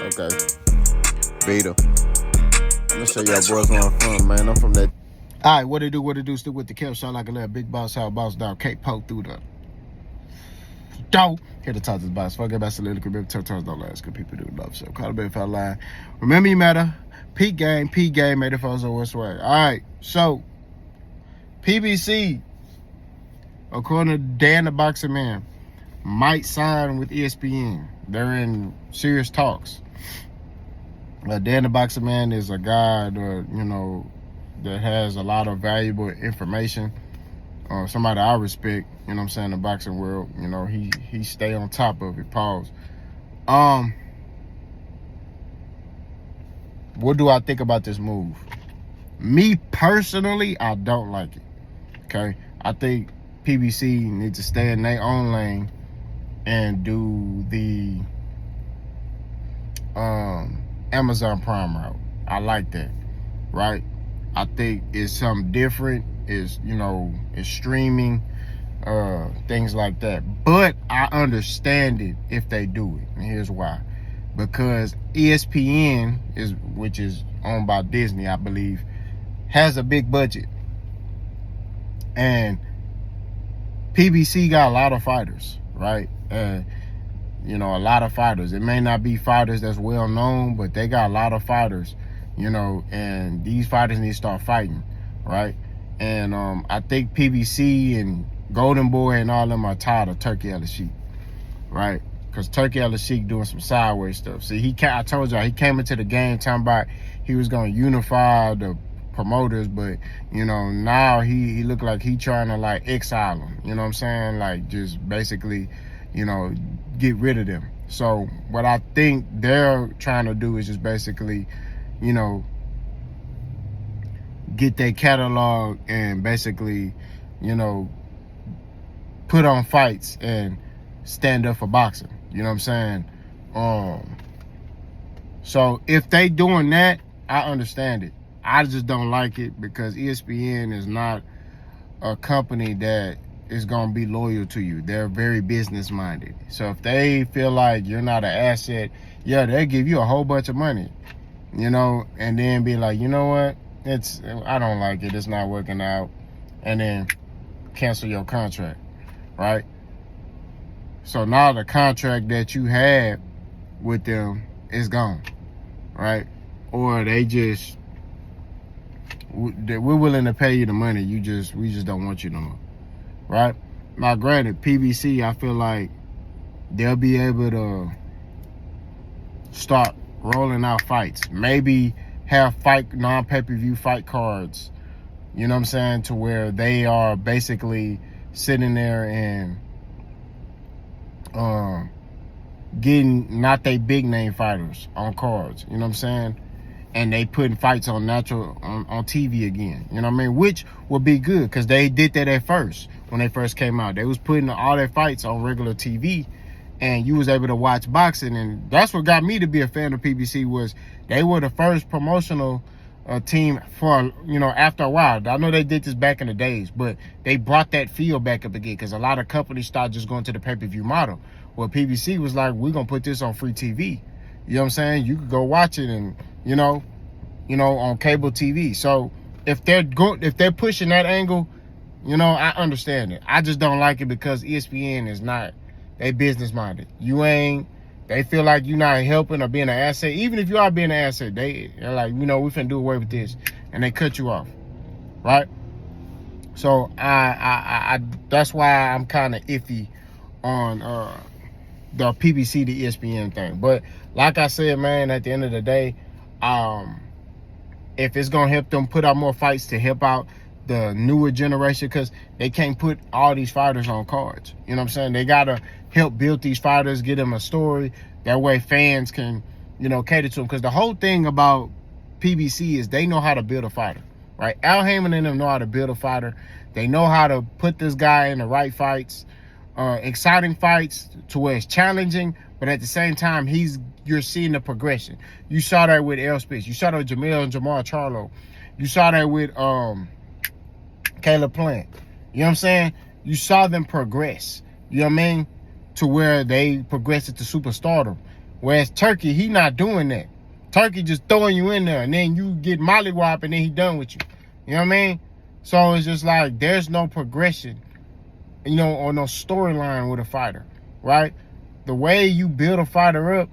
Okay. Beta. I'm gonna show y'all boys where I'm from, man. I'm from that. All right, what it do, stick with the Kev shot like a little big boss, how boss dog, Kate poke through the dope. Here to talk to the boss. Fuck about soliloquy, remember turns don't last, good people do love. So call it if I lie. Remember you matter. P game, made it for us what's right. All right, so PBC, according to Dan the Boxing Man, might sign with ESPN. They're in serious talks. Dan the Boxing Man is a guy that, that has a lot of valuable information. Somebody I respect, in the boxing world. He stay on top of it. Pause. What do I think about this move? Me personally, I don't like it. Okay? I think PBC needs to stay in their own lane and do the Amazon Prime route. I like that, right? I think it's something different. It's streaming, things like that. But I understand it if they do it, and here's why. Because ESPN which is owned by Disney, I believe, has a big budget, and PBC got a lot of fighters, right? A lot of fighters. It may not be fighters that's well known, but they got a lot of fighters, and these fighters need to start fighting, right? And I think PBC and Golden Boy and all them are tired of Turkey El-Sheikh, right? Because Turkey El-Sheikh doing some sideways stuff. See, I told y'all, he came into the game talking about he was going to unify the promoters, but, now he look like he trying to, like, exile them. You know what I'm saying? Like, just basically, get rid of them. So what I think they're trying to do is just basically, get their catalog and basically, put on fights and stand up for boxing. You know what I'm saying? So if they doing that, I understand it. I just don't like it because ESPN is not a company that is going to be loyal to you. They're very business minded. So if they feel like you're not an asset, yeah, they'll give you a whole bunch of money, and then be like, you know what? I don't like it. It's not working out. And then cancel your contract, right? So now the contract that you had with them is gone, right? Or we're willing to pay you the money. We just don't want you no more, right? Now, granted, PBC, I feel like they'll be able to start rolling out fights. Maybe have non-pay-per-view fight cards, you know what I'm saying, to where they are basically sitting there and getting not they big name fighters on cards, you know what I'm saying, and they putting fights on TV again, you know what I mean, which would be good because they did that at first when they first came out. They was putting all their fights on regular TV, and you was able to watch boxing, and that's what got me to be a fan of PBC. Was they were the first promotional team for, after a while. I know they did this back in the days, but they brought that feel back up again because a lot of companies started just going to the pay-per-view model. Well, PBC was like, we're going to put this on free TV. You know what I'm saying? You could go watch it and, on cable TV. So if they're pushing that angle, I understand it. I just don't like it because ESPN is not, they business minded. They feel like you're not helping or being an asset. Even if you are being an asset, they're like, we finna do away with this, and they cut you off, right? So I that's why I'm kind of iffy on the PBC to ESPN thing. But like I said, man, at the end of the day, if it's gonna help them put out more fights to help out the newer generation, because they can't put all these fighters on cards. You know what I'm saying? They gotta help build these fighters, get them a story. That way fans can, cater to them. Because the whole thing about PBC is they know how to build a fighter, right? Al Heyman and them know how to build a fighter. They know how to put this guy in the right fights, exciting fights to where it's challenging, but at the same time, you're seeing the progression. You saw that with Errol Spence. You saw that with Jamil and Jamar Charlo. You saw that with Caleb Plant. You know what I'm saying? You saw them progress. You know what I mean? To where they progressed to superstardom. Whereas Turkey, he not doing that. Turkey just throwing you in there, and then you get mollywop, and then he done with you. You know what I mean? So it's just like there's no progression, or no storyline with a fighter, right? The way you build a fighter up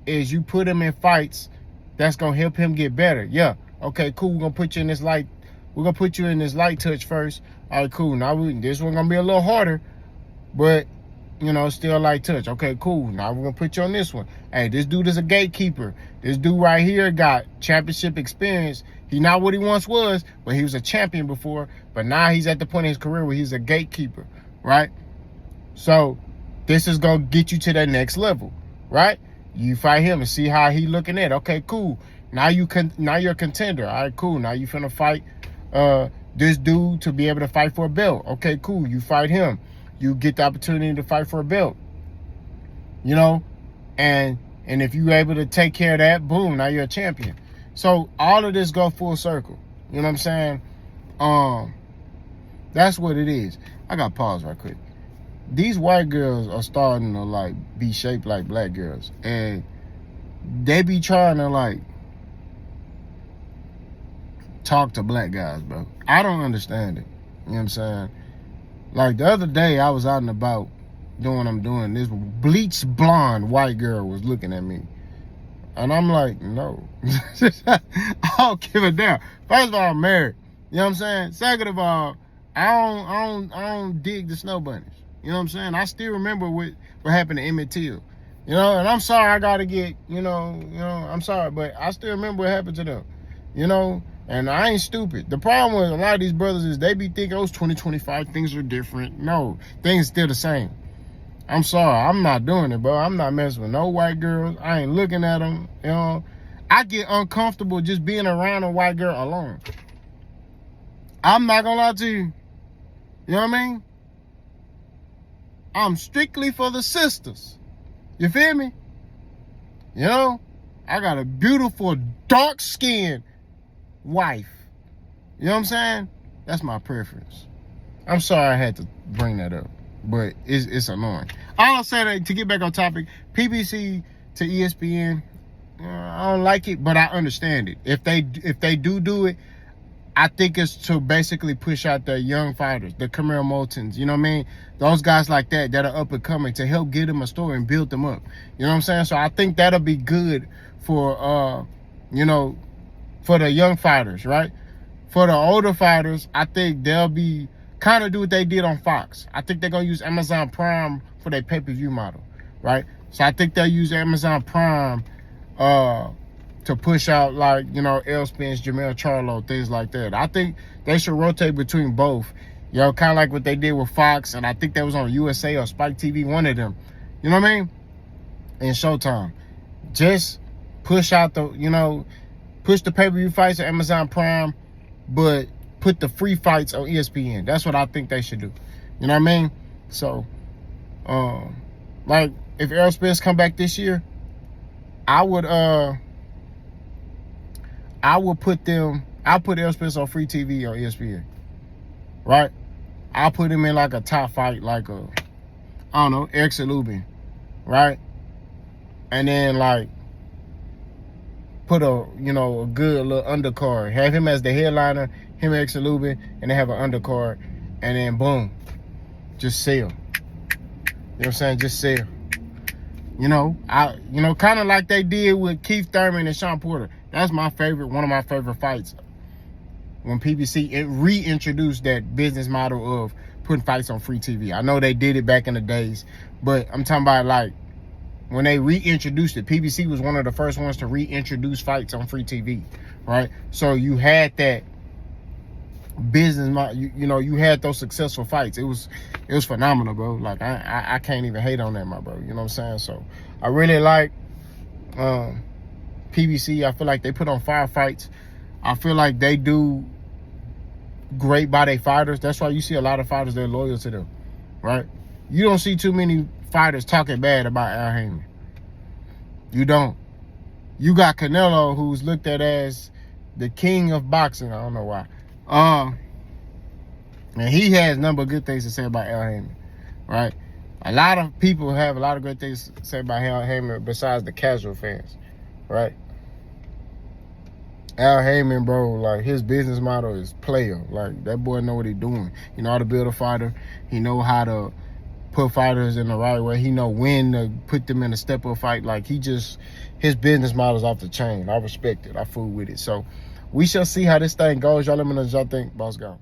is you put him in fights that's gonna help him get better. Yeah, okay, cool. We're gonna put you in this light. We're gonna put you in this light touch first. All right, cool. Now this one gonna be a little harder, but still light touch. Okay, cool. Now we're gonna put you on this one. Hey, this dude is a gatekeeper. This dude right here got championship experience. He not what he once was, but he was a champion before. But now he's at the point in his career where he's a gatekeeper, right? So this is gonna get you to that next level, right? You fight him and see how he looking at. Okay, cool. Now you're a contender. All right, cool. Now you finna fight this dude to be able to fight for a belt. Okay, cool. You fight him. You get the opportunity to fight for a belt. And if you're able to take care of that, boom, now you're a champion. So all of this go full circle. You know what I'm saying? That's what it is. I got to pause right quick. These white girls are starting to be shaped like black girls, and they be trying to talk to black guys, bro. I don't understand it. You know what I'm saying? Like the other day, I was out and about doing what I'm doing. This bleached blonde white girl was looking at me, and I'm like, no, I don't give a damn. First of all, I'm married. You know what I'm saying? Second of all, I don't dig the snow bunnies. You know what I'm saying? I still remember what happened to Emmett Till. And I'm sorry I gotta get, I'm sorry, but I still remember what happened to them. And I ain't stupid. The problem with a lot of these brothers is they be thinking, it's 2025, things are different. No, things still the same. I'm sorry, I'm not doing it, bro. I'm not messing with no white girls. I ain't looking at them. I get uncomfortable just being around a white girl alone. I'm not gonna lie to you. You know what I mean? I'm strictly for the sisters. You feel me? I got a beautiful, dark-skinned wife. You know what I'm saying? That's my preference. I'm sorry I had to bring that up, but it's annoying. I'll say that to get back on topic, PBC to ESPN, I don't like it, but I understand it. If they do it, I think it's to basically push out the young fighters, the Camille Moultons, you know what I mean? Those guys like that are up and coming, to help give them a story and build them up. You know what I'm saying? So I think that'll be good for, for the young fighters, right? For the older fighters, I think they'll be kind of do what they did on Fox. I think they're going to use Amazon Prime for their pay-per-view model, right? So I think they'll use Amazon Prime to push out Errol Spence, Jamel Charlo, things like that. I think they should rotate between both. Kind of like what they did with Fox, and I think that was on USA or Spike TV, one of them. You know what I mean? And Showtime. Just push out push the pay-per-view fights on Amazon Prime, but put the free fights on ESPN. That's what I think they should do. You know what I mean? So, if Errol Spence come back this year, I'll put Errol Spence on free TV on ESPN. Right? I'll put him in a top fight, Eric Lubin. Right? And then put a good little undercard. Have him as the headliner, him and Eric Lubin, and they have an undercard, and then boom. Just sell. You know what I'm saying? Just sell. Kind of like they did with Keith Thurman and Sean Porter. That's one of my favorite fights. When PBC reintroduced that business model of putting fights on free TV. I know they did it back in the days, but I'm talking about when they reintroduced it. PBC was one of the first ones to reintroduce fights on free TV, right? So you had that business model. You had those successful fights. It was phenomenal, bro. I can't even hate on that, my bro. You know what I'm saying? So I really like PBC. I feel like they put on fire fights. I feel like they do great by their fighters. That's why you see a lot of fighters, they're loyal to them, right? You don't see too many fighters talking bad about Al Heyman. You don't. You got Canelo, who's looked at as the king of boxing. I don't know why. And he has a number of good things to say about Al Heyman, right? A lot of people have a lot of great things to say about Al Heyman besides the casual fans, right? Al Heyman, bro, like his business model is player. Like that boy know what he doing. He know how to build a fighter. He know how to put fighters in the right way. He know when to put them in a step-up fight. Like his business model is off the chain. I respect it. I fool with it. So we shall see how this thing goes. Y'all let me know what y'all think. Boss gone.